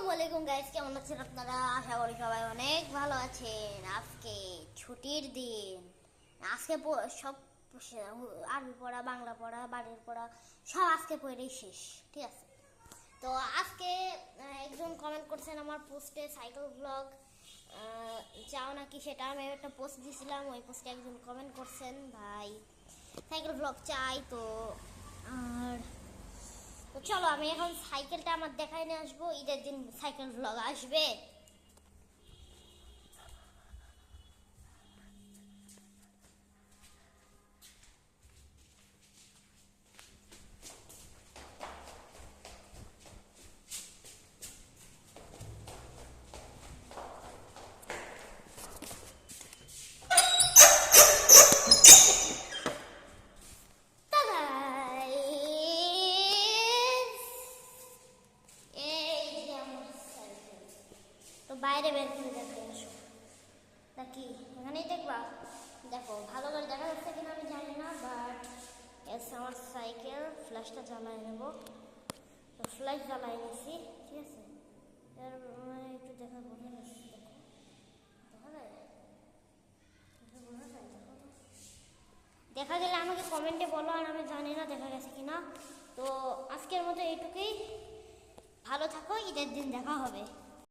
আসসালামু আলাইকুম গাইস, কেমন আছেন আপনারা? আশা করি সবাই অনেক ভালো আছেন। আজকে ছুটির দিন। আজকে সব আরবি পড়া, বাংলা পড়া, বাড়ির পড়া সব আজকে পড়েই শেষ। ঠিক আছে, তো আজকে একজন কমেন্ট করছেন আমার পোস্টে, সাইকেল ব্লগ চাও নাকি, সেটা আমি একটা পোস্ট দিয়েছিলাম। ওই পোস্টে একজন কমেন্ট করছেন, ভাই সাইকেল ব্লগ চাই। আর তো চলো আমি এখন সাইকেলটা আমার দেখাই নিয়ে আসবো। ঈদের দিন সাইকেল ব্লগ আসবে। তো বাইরে বের করে দেখে আসো নাকি, এখানেই দেখবা। দেখো ভালো করে দেখা যাচ্ছে কিনা আমি জানি না, বাট এস আমার সাইকেল। ফ্ল্যাশটা জ্বালাই নেব, তো ফ্ল্যাশ জ্বালাই নিছি। ঠিক আছে, এর একটু দেখা বোঝা যাচ্ছে। দেখো দেখা যায়, বোঝা যায়। দেখো তো, দেখা গেলে আমাকে কমেন্টে বলো। আর আমি জানি না দেখা গেছে কিনা। তো আজকের মতো এইটুকুই। ভালো থাকো, ঈদের দিন দেখা হবে।